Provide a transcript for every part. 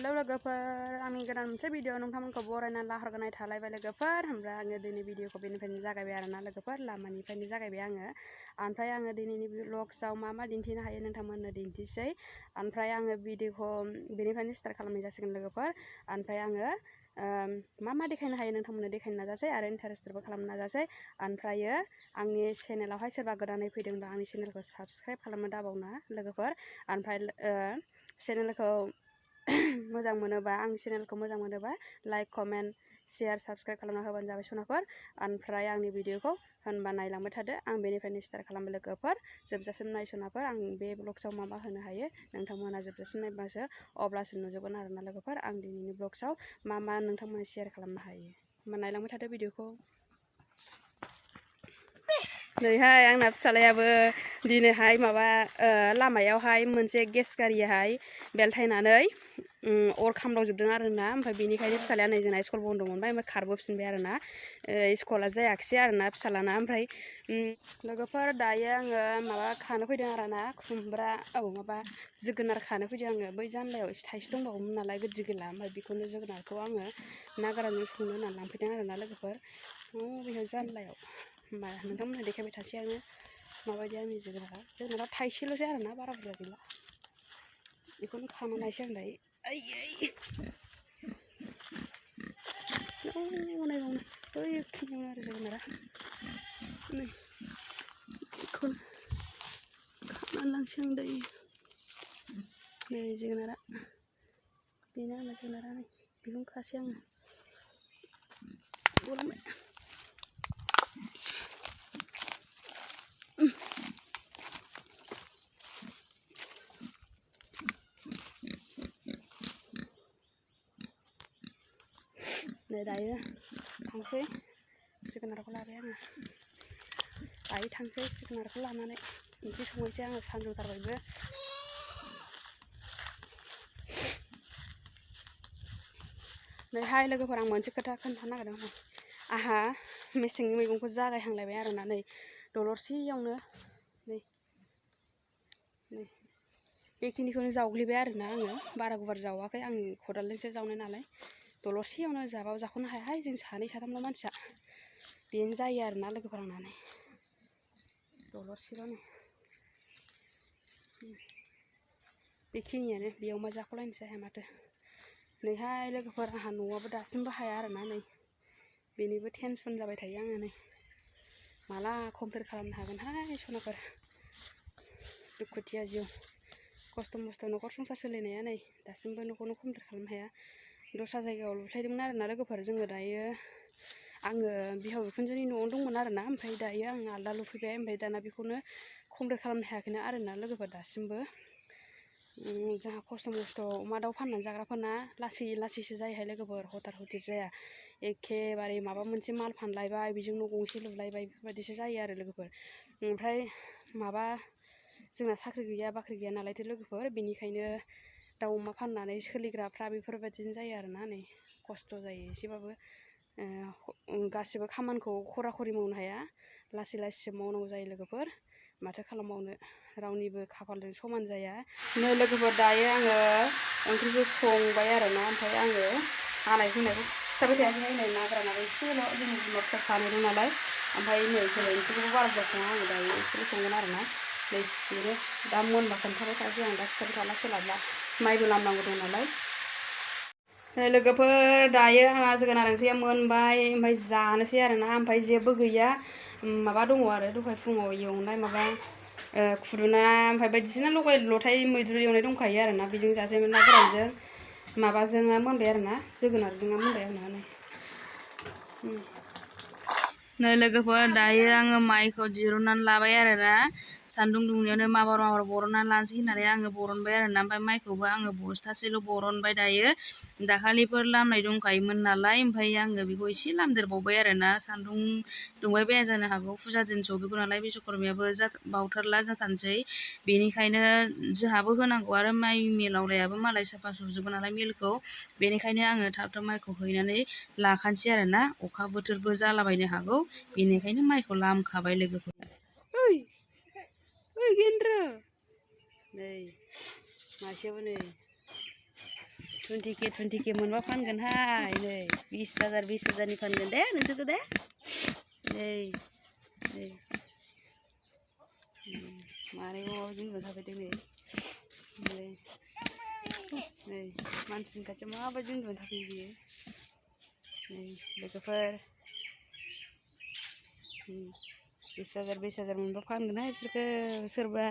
hello लोगोफोर आंनि गोदान मोनसे भिडिअ नोंथांमोनखौ बरायनानै लाहरगोनाय थालायबाय लोगोफोर होमब्ला आङो दिनै भिडिअखौ बेनिफ्रायनो जागायबाय आरोना लोगोफोर लामानिफ्रायनो जागायबाय आङो ओमफ्राय आङो दिनैनि ब्लग्सआव मा मा दिन्थिनो हायो नोंथांमोननो दिन्थिसै ओमफ्राय आङो भिडिअखौ बेनिफ्रायनो स्टार्ट खालामनाय जासिगोन लोगोफोर ओमफ्राय आङो मा मा देखायनो हायो नोंथांमोननो देखायनो नाजासै आरो इन्टारेस्टबो खालामनो नाजासै ओमफ्रायो आंनि चेनेलावहाय सोरबा गोदानै फैदोंबा आंनि चेनेलखौ साबस्क्राइब खालामनो दाबावना लोगोफोर ओमफ्राय चेनेलखौ मोजां मोनोबा आंनि चेनेलखौ मोजां मोनोबा लाइक कमेन्ट शेयार साबस्क्राइब खालामना होबानो जाबाय सनाफोर ओमफ्राय आंनि भिडिअखौ होनबा नायलांबाय थादो आं बेनिफ्रायनो स्टार्ट खालामबाय लोगोफोर जोबजासिम नाय सनाफोर आं बे ब्लग्सआव मा मा होनो हायो नोंथांमोना जोबजासिम नायबासो अब्लासो नुजोबगोन आरोना लोगोफोर आं दिनैनि ब्लग्सआव मा मा नोंथांमोना शेयार खालामनो हायो होनबा नायलांबाय थादो भिडिअखौ नैहाय आंना फिसालायाबो दिनैहाय माबा लामायावहाय मोनसे गेस गारियाहाय बेलथायनानै अर खामदावजोबदों आरोना ओमफ्राय बेनिखायनो फिसालाया नै जोंना स्कुल बन्द मोनबाय ओमफ्राय खारबोफिनबाय आरोना स्कुला जायाखिसै आरोना फिसालाना ओमफ्राय लोगोफोर दायो आङो माबा खानो फैदों आरोना खुमब्रा माबा जोगोनार खानो फैदों आङो बै जानलायाव एसे थाइसे दंबावोमोन नालाय गिदिर गिला ओमफ्राय बेखौनो जोगोनारखौ आङो ना गोरानजों संनो होननानै लांफैदों आरोना लोगोफोर बेहाय जानलायाव होमबा नोंथांमोनहा देखायबाय थासै आङो माबायदि आंनि जोगोनारा थाइसेल'सै आरोना बारा बुरजा गैला बेखौनो खाना नायसै आं दायो बैखिनियावनो आरो जोगोनारा नै बेखौनो खाना लांसै आं दायो नै जोगोनारा बेनो आंना जोगोनारा नै बेखौनो खासै आङो गलांबाय नै दायो थांसै जोगोनारखौ लाबाय आङो दायो थांसै जोगोनारखौ लानानै ओंख्रि संनोसै आङो सानजौथारबायबो नैहाय लोगोफोर आं मोनसे खोथा खोन्थानो नागिरदों आंहा मेसेंनि मैगंखौ जागायहांलायबाय आरोना नै दलरसेयावनो नै बेखिनिखौनो जावग्लिबाय आरोना आङो बारा गुवार जावाखै आं खदालजोंसो जावनाय नालाय दलरसेयावनो जाबाबो जाख'नो हायाहाय जों सानै साथामल' मानसिया बेनो जायो आरोना लोगोफोर आंना नै दलरसेल' नै बेखिनियानो बेयाव मा जाख'लायनोसै हाया माथो नैहाय लोगोफोर आंहा न'आबो दासिमबो हाया आरोना नै बेनिबो टेनसन जाबाय थायो आङो नै माला कमप्लिट खालामनो हागोनहाय सनाफोर दुखुथिया जिउ खस्थ' मस्थ' न'खर संसार सोलिनाया नै दासिमबो न'खौनो कमप्लिट खालामनो हाया दस्रा जायगायाव लुथायदोंमोन आरोना लोगोफोर जोङो दायो आङो बिहाव बिखुनजोनि न'आव दंमोन आरोना ओमफ्राय दायो आं आलदा लुफैबाय ओमफ्राय दाना बेखौनो कमप्लिट खालामनो हायाखैनो आरोना लोगोफोर दासिमबो जोंहा खस्थ' मस्थ' अमा दाउ फाननानै जाग्राफोरना लासै लासैसो जायोहाय लोगोफोर हथार हथिर जाया एखेबारे माबा मोनसे माल फानलायबाय बेजों न' गंसे लुलायबाय बेफोरबायदिसो जायो आरो लोगोफोर ओमफ्राय माबा जोंना साख्रि गैया बाख्रि गैया नालायथो लोगोफोर बेनिखायनो दाउ अमा फाननानै सोलिग्राफ्रा बेफोरबायदिनो जायो आरोना नै खस्थ' जायो एसेबाबो गासिबो खामानिखौ खरा खरि मावनो हाया लासै लासैसो मावनांगौ जायो लोगोफोर माथो खालामबावनो रावनिबो खाफालजों समान जाया नै लोगोफोर दायो आङो ओंख्रिखौ संबाय आरोना ओमफ्राय आङो हानाय हुनायखौ खिथाबाय थायाखैहाय नै ना गोरानाबो एसेल' जोंनि बिमा फिसा सानैल' नालाय ओमफ्राय नै जोलै ओंख्रिखौबो बारा बुरजा सङा आङो दायो एसेल' संगोन आरोना नै बेनो दा मोनबा खोन्थाबाय थासै आं दा खिथाबाय थाला सोलाबला माइबो लामनांगौ दं नालाय लोगोफोर दायो आंना जोगोनार ओंख्रिया मोनबाय ओमफ्राय जानोसै आरोना ओमफ्राय जेबो गैया माबा दङ आरो दहाय फुङाव एवनाय माबा खुदुना ओमफ्राय बायदिसिना लगाय लथाय मैद्रु एवनाय दंखायो आरोना बेजों जासैमोन ना गोरानजों माबाजोंआ मोनबाय आरोना जोगोनारजोंआ मोनबाय आंना नै लोगोफोर दायो आङो माइखौ दिरुननानै लाबाय आरोना सान्दुं दुंनायावनो माबार माबार बरननानै लानोसै होननानै आङो बरनबाय आरोना ओमफ्राय माइखौबो आङो बस्थासेल' बरनबाय दायो दाखालिफोर लामनाय दंखायोमोन नालाय ओमफ्राय आङो बेखौ एसे लामदेरबावबाय आरोना सान्दुं दुंबाय बाया जानो हागौ फुजा दिन सफैगौ नालाय बिश्वकर्मायाबो बावथारला जाथारनोसै बेनिखायनो जोंहाबो होनांगौ आरो माइ मिलावलायाबो मालाय साफा सुजोबगोन नालाय मिलखौ बेनिखायनो आङो थाब थाब माइखौ हैनानै लाखानोसै आरोना अखा बोथोरबो जालाबायनो हागौ बेनिखायनो माइखौ लामखाबाय लोगोफोर गेन्द्र नै मासेयाबो नै 20K मोनबा फानगोनहाय नै 20,000नि फानगोन दे नोंसोरखौ दे नै नै मारै माबा जिनबा थाफैदों नै नै मानसिनि खाथियाव माबायदि जिनबा थाफैयो बियो नै लोगोफोर 20,000 मोनबा फानगोनहाय बिसोरखौ सोरबा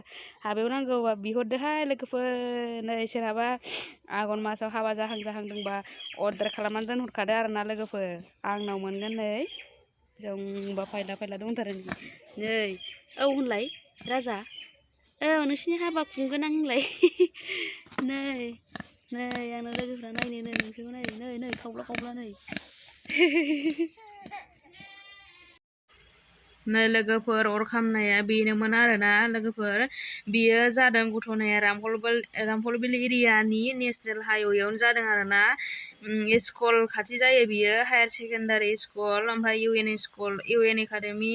हाबायाव नांगौबा बिहरदोहाय लोगोफोर नै सोरहाबा आघन मासाव हाबा जाहांदोंबा अर्डार खालामनानै दोनहरखादो आरोना लोगोफोर आंनाव मोनगोन नै जोंबा फायला दंथारो नै औ होनलाय राजा औ नोंसिनि हाबा खुंगोन आं होनलाय नै आंना लोगोफ्रा नायनो नै नोंसोरखौ नायनो नै खावब्ला नै नै लोगोफोर अर खामनाया बेनोमोन आरोना लोगोफोर बियो जादों घटनाया रामफलबिल एरियानि नेशनेल हाइवेआवनो जादों आरोना स्कुल खाथि जायो बियो हायार सेकेन्डारि स्कुल ओमफ्राय इउएन एकाडेमि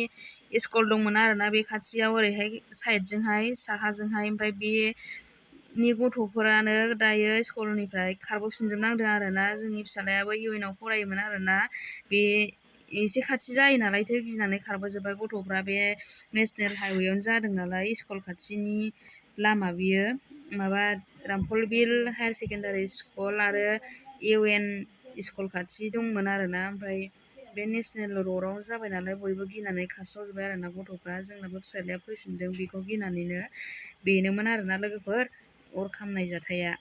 स्कुल दंमोन आरोना बे खाथियाव ओरैहाय साइडजोंहाय साहाजोंहाय ओमफ्राय बेनि गथ'फोरानो दायो स्कुलनिफ्राय खारबोफिनजोबनांदों आरोना जोंनि फिसालायाबो इउएनआव फरायोमोन आरोना बे एसे खाथि जायो नालायथो गिनानै खारबोजोब्बाय गथ'फ्रा बे नेशनेल हाइवेआवनो जादों नालाय स्कुल खाथिनि लामा बियो माबा रामफलबिल हायार सेकेन्डारि स्कुल आरो इउएन स्कुल खाथि दंमोन आरोना ओमफ्राय बे नेशनेल र'डआवनो जाबाय नालाय बयबो गिनानै खारस्रावजोब्बाय आरोना गथ'फ्रा जोंनाबो फिसालाया फैफिनदों बेखौ गिनानैनो बेनोमोन आरोना लोगोफोर अर खामनाय जाथाया